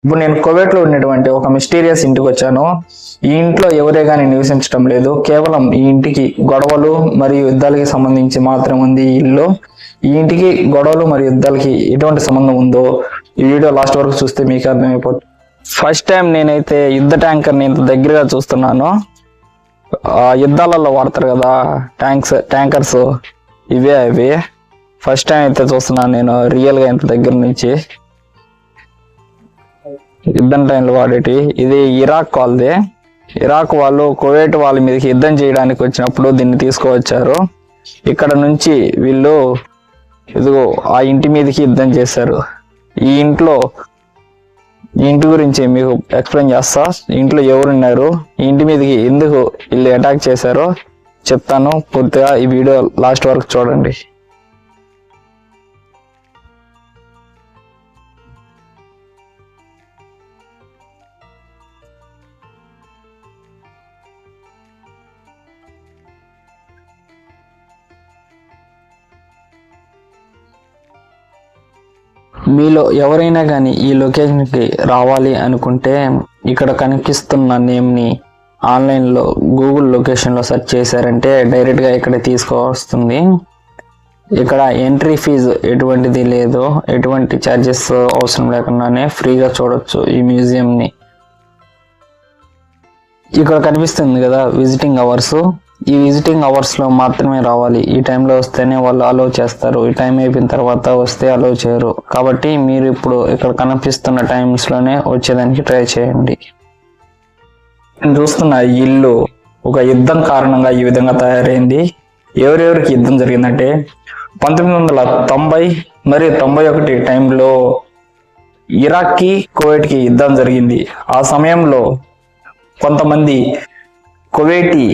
ఇప్పుడు నేను కువైట్లో ఉన్నటువంటి ఒక మిస్టీరియస్ ఇంటికి వచ్చాను. ఈ ఇంట్లో ఎవరే కానీ నివసించడం లేదు. కేవలం ఈ ఇంటికి గొడవలు మరియు యుద్ధాలకి సంబంధించి మాత్రమే ఉంది ఈ ఇల్లు. ఈ ఇంటికి గొడవలు మరియు యుద్ధాలకి ఎటువంటి సంబంధం ఉందో ఈ వీడియో లాస్ట్ వరకు చూస్తే మీకు అర్థమైపోతుంది. ఫస్ట్ టైం నేనైతే యుద్ధ ట్యాంకర్ని ఇంత దగ్గరగా చూస్తున్నాను. యుద్ధాలలో వాడతారు కదా ట్యాంకర్స్, ఇవే అవి. ఫస్ట్ టైం అయితే చూస్తున్నాను నేను రియల్గా ఇంత దగ్గర నుంచి. యుద్ధం టైంలో వాడేటి. ఇది ఇరాక్ వాళ్ళది. ఇరాక్ వాళ్ళు కువైట్ వాళ్ళ మీదకి యుద్ధం చేయడానికి వచ్చినప్పుడు దీన్ని తీసుకువచ్చారు. ఇక్కడ నుంచి వీళ్ళు ఇదిగో ఆ ఇంటి మీదకి యుద్ధం చేశారు. ఈ ఇంటి గురించి మీకు ఎక్స్ప్లెయిన్ చేస్తా. ఇంట్లో ఎవరున్నారు, ఈ ఇంటి మీదకి ఎందుకు వీళ్ళు అటాక్ చేశారో చెప్తాను. పూర్తిగా ఈ వీడియో లాస్ట్ వరకు చూడండి. మీలో ఎవరైనా కానీ ఈ లొకేషన్కి రావాలి అనుకుంటే ఇక్కడ కనిపిస్తున్న నేమ్ని ఆన్లైన్లో గూగుల్ లొకేషన్లో సెర్చ్ చేశారంటే డైరెక్ట్గా ఇక్కడ తీసుకువస్తుంది. ఇక్కడ ఎంట్రీ ఫీజు ఎటువంటిది లేదు, ఎటువంటి ఛార్జెస్ అవసరం లేకుండానే ఫ్రీగా చూడొచ్చు ఈ మ్యూజియంని. ఇక్కడ కనిపిస్తుంది కదా విజిటింగ్ అవర్స్. ఈ విజిటింగ్ అవర్స్లో మాత్రమే రావాలి. ఈ టైంలో వస్తేనే వాళ్ళు అలౌ చేస్తారు. ఈ టైం అయిపోయిన తర్వాత వస్తే అలౌ చేయరు. కాబట్టి మీరు ఇప్పుడు ఇక్కడ కనిపిస్తున్న టైమ్స్లోనే వచ్చేదానికి ట్రై చేయండి. నేను చూస్తున్న ఇల్లు ఒక యుద్ధం కారణంగా ఈ విధంగా తయారైంది. ఎవరెవరికి యుద్ధం జరిగిందంటే 1990 మరియు 91 టైంలో ఇరాక్కి కువైట్కి యుద్ధం జరిగింది. ఆ సమయంలో కొంతమంది కువైటీ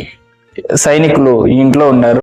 సైనికులు ఇంట్లో ఉన్నారు.